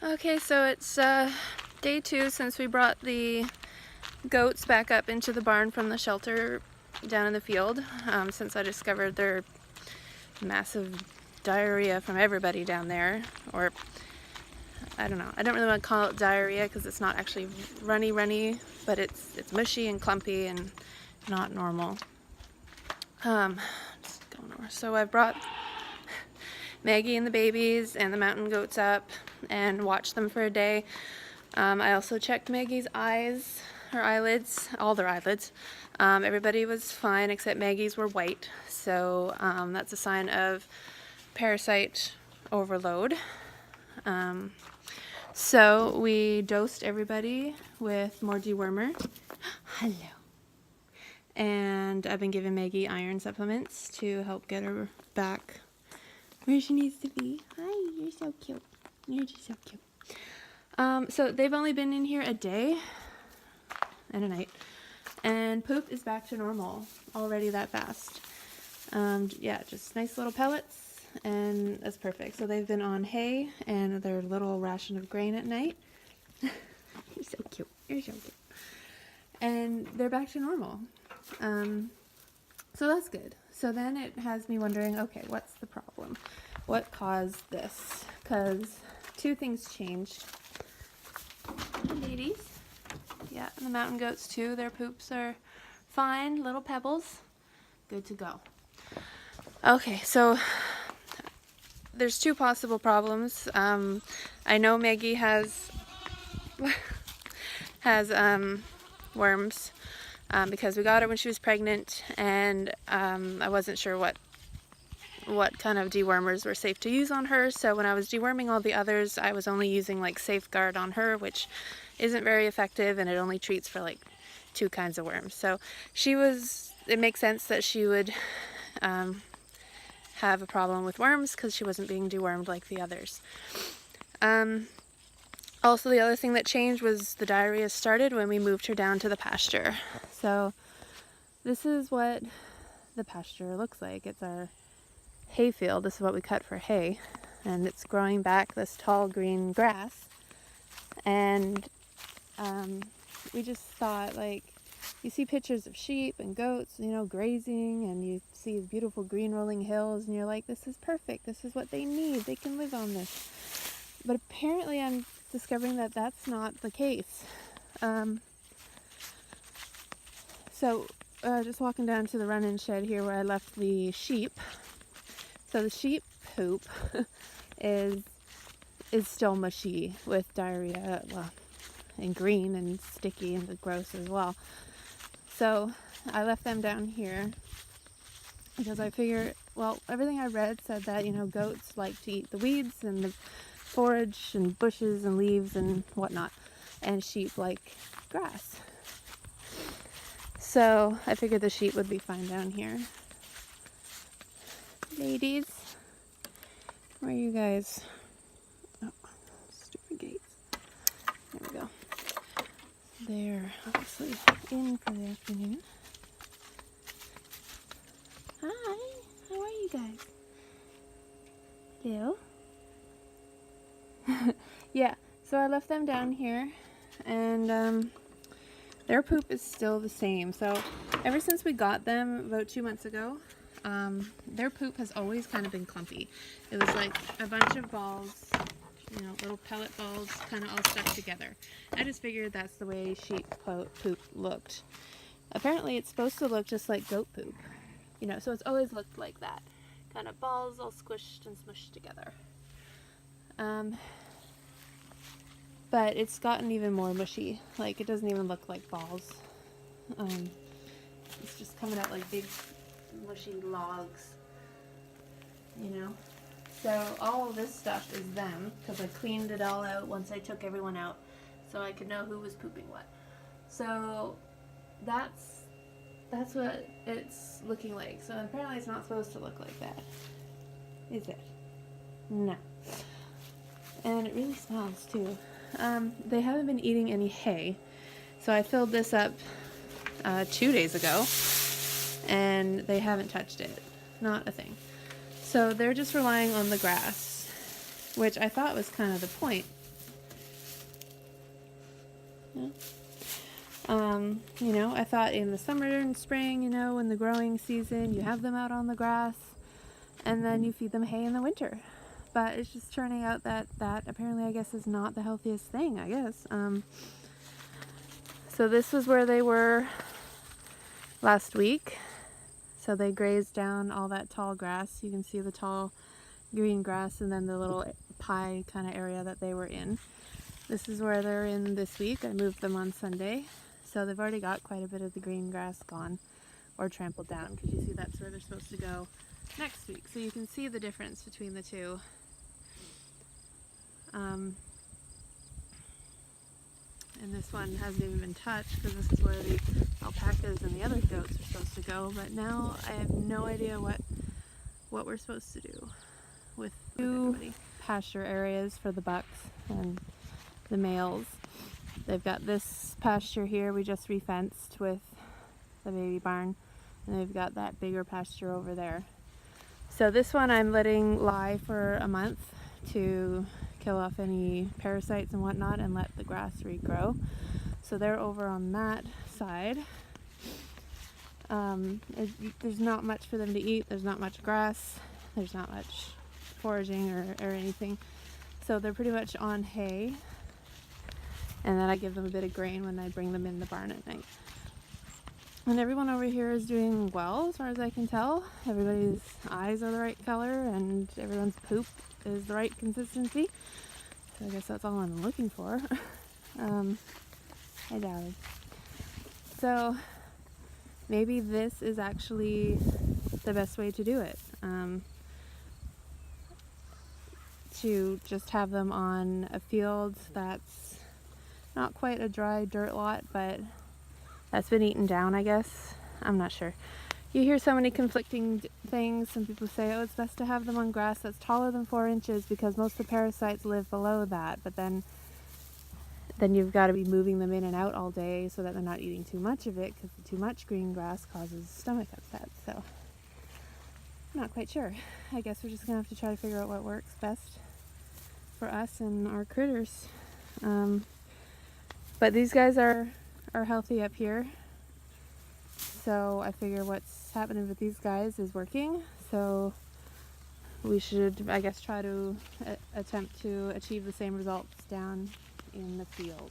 Okay, so it's day 2 since we brought the goats back up into the barn from the shelter down in the field, since I discovered their massive diarrhea from everybody down there. Or I don't know, I don't really want to call it diarrhea because it's not actually runny, but it's mushy and clumpy and not normal. Just going over. So I've brought Maggie and the babies and the mountain goats up and watched them for a day. I also checked Maggie's eyes, her eyelids, all their eyelids. Everybody was fine except Maggie's were white, so that's a sign of parasite overload. So we dosed everybody with more dewormer. Hello. And I've been giving Maggie iron supplements to help get her back where she needs to be. Hi, you're so cute. You're just so cute. So they've only been in here a day and a night, and poop is back to normal already that fast. Yeah, just nice little pellets, and that's perfect. So they've been on hay and their little ration of grain at night. You're so cute. You're so cute. And they're back to normal. So that's good. So then it has me wondering, okay, what's the problem? What caused this? Because two things changed. The ladies, yeah, and the mountain goats too, their poops are fine, little pebbles, good to go. Okay, so there's two possible problems. I know Maggie has worms because we got her when she was pregnant, and I wasn't sure what kind of dewormers were safe to use on her, so when I was deworming all the others, I was only using like Safeguard on her, which isn't very effective, and it only treats for like 2 kinds of worms. So it makes sense that she would have a problem with worms because she wasn't being dewormed like the others. Also, the other thing that changed was the diarrhea started when we moved her down to the pasture. So this is what the pasture looks like. It's our hay field. This is what we cut for hay, and it's growing back this tall green grass. And we just thought, like, you see pictures of sheep and goats, you know, grazing, and you see these beautiful green rolling hills, and you're like, this is perfect, this is what they need, they can live on this. But apparently I'm discovering that that's not the case. So just walking down to the run-in shed here where I left the sheep. So the sheep poop is still mushy with diarrhea, well, and green and sticky and gross as well. So I left them down here because I figure, well, everything I read said that, you know, goats like to eat the weeds and the forage and bushes and leaves and whatnot, and sheep like grass. So I figured the sheep would be fine down here. Ladies, where are you guys? Oh, stupid gates. There we go. They're obviously in for the afternoon. Hi, how are you guys? Hello? Yeah, so I left them down here, and their poop is still the same. So ever since we got them about 2 months ago, their poop has always kind of been clumpy. It was like a bunch of balls, you know, little pellet balls kind of all stuck together. I just figured that's the way sheep poop looked. Apparently it's supposed to look just like goat poop, you know, so it's always looked like that. Kind of balls all squished and smushed together. But it's gotten even more mushy. Like, it doesn't even look like balls. It's just coming out like big mushy logs, you know. So all of this stuff is them, because I cleaned it all out once I took everyone out, so I could know who was pooping what. So that's what it's looking like. So apparently it's not supposed to look like that, is it? No. And it really smells too. They haven't been eating any hay, so I filled this up 2 days ago, and they haven't touched it. Not a thing. So they're just relying on the grass, which I thought was kind of the point. Yeah. You know, I thought in the summer and spring, you know, in the growing season, you have them out on the grass and then you feed them hay in the winter. But it's just turning out that apparently, I guess, is not the healthiest thing, I guess. So this was where they were last week. So they grazed down all that tall grass. You can see the tall green grass and then the little pie kind of area that they were in. This is where they're in this week. I moved them on Sunday. So they've already got quite a bit of the green grass gone or trampled down, because you see that's where they're supposed to go next week. So you can see the difference between the two. And this one hasn't even been touched because this is where the alpacas and the other goats are supposed to go. But now I have no idea what we're supposed to do with everybody. Pasture areas for the bucks and the males. They've got this pasture here we just refenced with the baby barn, and they've got that bigger pasture over there. So this one I'm letting lie for a month to kill off any parasites and whatnot and let the grass regrow. So they're over on that side. There's not much for them to eat. There's not much grass. There's not much foraging or anything. So they're pretty much on hay. And then I give them a bit of grain when I bring them in the barn at night. And everyone over here is doing well, as far as I can tell. Everybody's eyes are the right color and everyone's poop is the right consistency. So I guess that's all I'm looking for. Hi, Dolly. So maybe this is actually the best way to do it. To just have them on a field that's not quite a dry dirt lot, but that's been eaten down, I guess. I'm not sure. You hear so many conflicting things. Some people say, oh, it's best to have them on grass that's taller than 4 inches because most of the parasites live below that. But then you've got to be moving them in and out all day so that they're not eating too much of it, because too much green grass causes stomach upset. So I'm not quite sure. I guess we're just going to have to try to figure out what works best for us and our critters. But these guys are healthy up here. So I figure what's happening with these guys is working. So we should, I guess, try to attempt to achieve the same results down in the field.